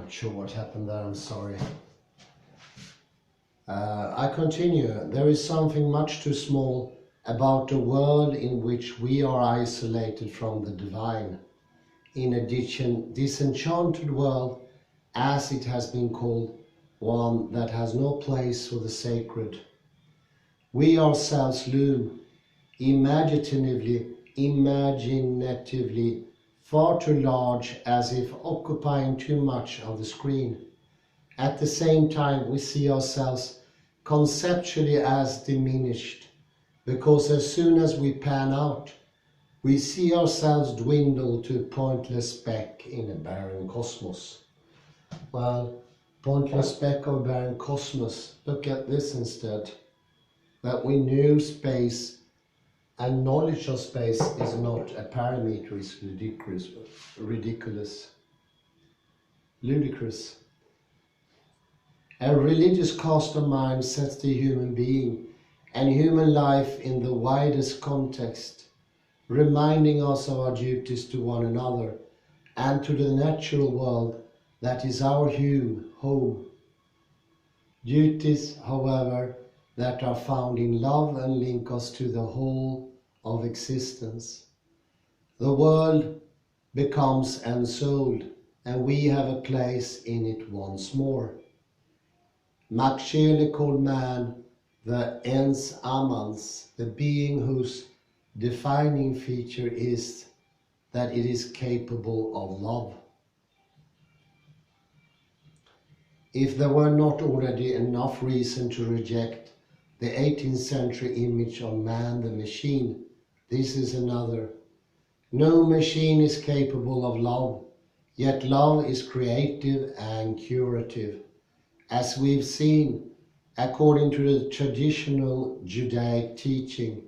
Not sure what happened there, I'm sorry. I continue. There is something much too small about a world in which we are isolated from the divine. In a disenchanted world, as it has been called, one that has no place for the sacred. We ourselves loom imaginatively far too large, as if occupying too much of the screen. At the same time, we see ourselves conceptually as diminished, because as soon as we pan out, we see ourselves dwindle to a pointless speck in a barren cosmos. Well, pointless speck of barren cosmos, look at this instead. That we know space and knowledge of space is not a parameter is ludicrous. A religious cast of mind sets the human being and human life in the widest context, reminding us of our duties to one another and to the natural world that is our home. Duties, however, that are found in love and link us to the whole of existence. The world becomes ensouled, and we have a place in it once more. Max Scheele called man the ens amans, the being whose defining feature is that it is capable of love. If there were not already enough reason to reject the 18th century image of man the machine, this is another. No machine is capable of love, yet love is creative and curative. As we've seen, according to the traditional Judaic teaching,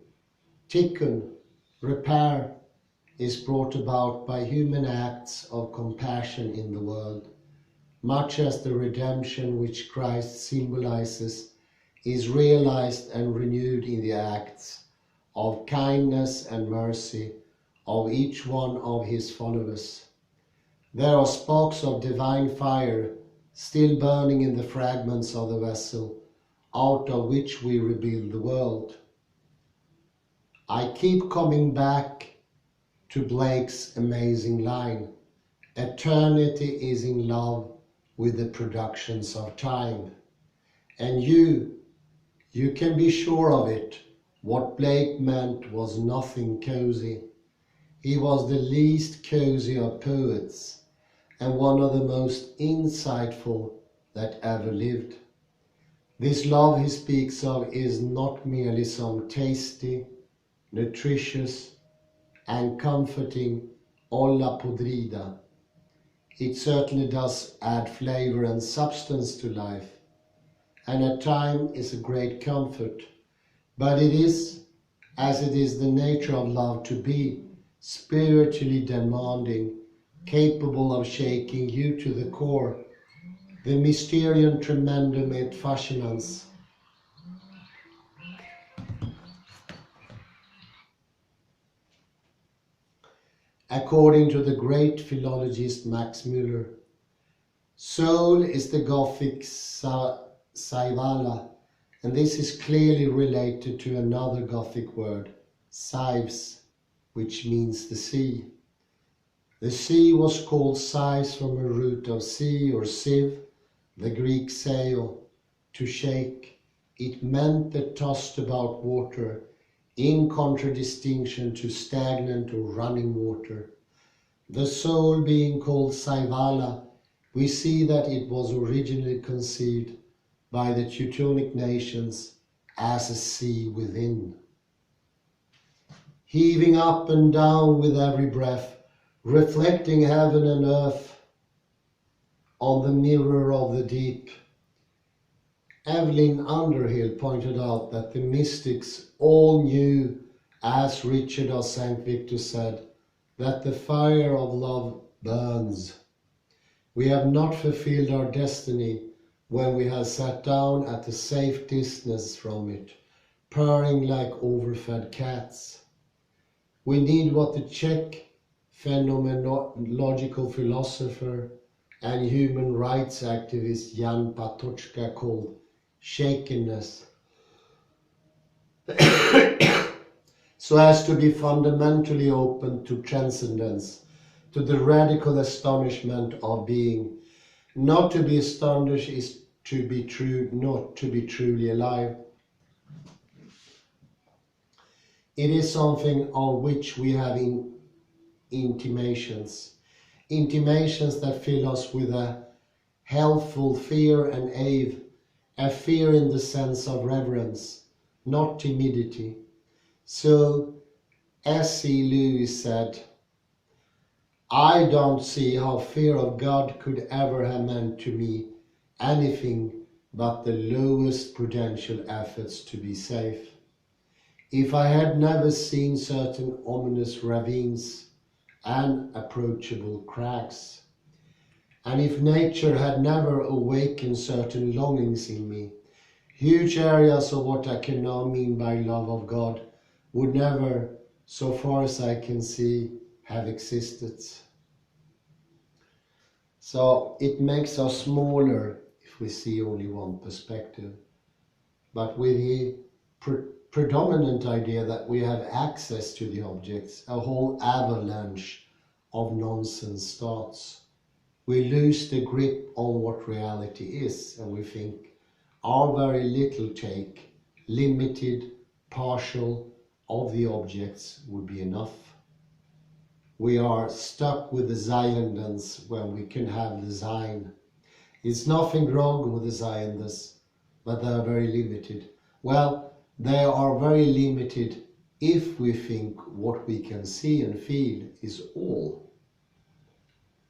tikkun, repair, is brought about by human acts of compassion in the world, much as the redemption which Christ symbolizes is realized and renewed in the acts of kindness and mercy of each one of his followers. There are sparks of divine fire still burning in the fragments of the vessel, out of which we rebuild the world. I keep coming back to Blake's amazing line, eternity is in love with the productions of time. And you can be sure of it, what Blake meant was nothing cozy. He was the least cozy of poets, and one of the most insightful that ever lived. This love he speaks of is not merely some tasty, nutritious and comforting olla podrida. It certainly does add flavor and substance to life, and at times is a great comfort, but it is, as it is the nature of love to be, spiritually demanding, capable of shaking you to the core, the mysterium tremendum et fascinans. According to the great philologist Max Müller, soul is the Gothic Saivala, and this is clearly related to another Gothic word, Sives, which means the sea. The sea was called Sives from a root of sea or sieve, the Greek sail, to shake. It meant the tossed about water, in contradistinction to stagnant or running water. The soul being called Saivala, we see that it was originally conceived by the Teutonic nations as a sea within. Heaving up and down with every breath, reflecting heaven and earth on the mirror of the deep. Evelyn Underhill pointed out that the mystics all knew, as Richard of St. Victor said, that the fire of love burns. We have not fulfilled our destiny when we have sat down at a safe distance from it, purring like overfed cats. We need what the Czech phenomenological philosopher and human rights activist Jan Patočka called shakenness, so as to be fundamentally open to transcendence, to the radical astonishment of being. Not to be astonished is to be true, not to be truly alive. It is something of which we have intimations that fill us with a healthful fear and awe, a fear in the sense of reverence, not timidity. So, S.C. Lewis said, I don't see how fear of God could ever have meant to me anything but the lowest prudential efforts to be safe. If I had never seen certain ominous ravines and approachable crags, and if nature had never awakened certain longings in me, huge areas of what I can now mean by love of God would never, so far as I can see, have existed. So it makes us smaller if we see only one perspective, but with the predominant idea that we have access to the objects, a whole avalanche of nonsense starts. We lose the grip on what reality is, and we think our very little take, limited, partial, of the objects would be enough. We are stuck with the Ziondens when we can have the Zion. It's nothing wrong with the Ziondens, but they are very limited. Well, they are very limited if we think what we can see and feel is all.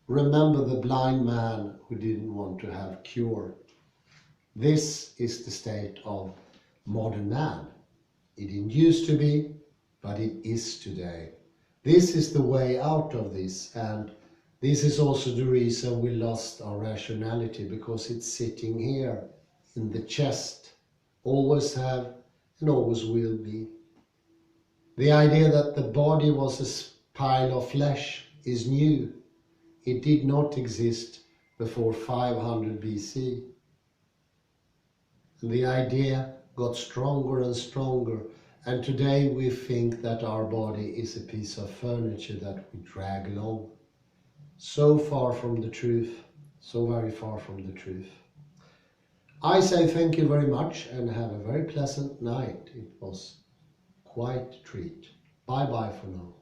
Remember the blind man who didn't want to have cure. This is the state of modern man. It didn't used to be, but it is today. This is the way out of this, and this is also the reason we lost our rationality, because it's sitting here in the chest, always have and always will be. The idea that the body was a pile of flesh is new. It did not exist before 500 BC. And the idea got stronger and stronger, and today we think that our body is a piece of furniture that we drag along. So far from the truth, so very far from the truth. I say thank you very much and have a very pleasant night. It was quite a treat. Bye bye for now.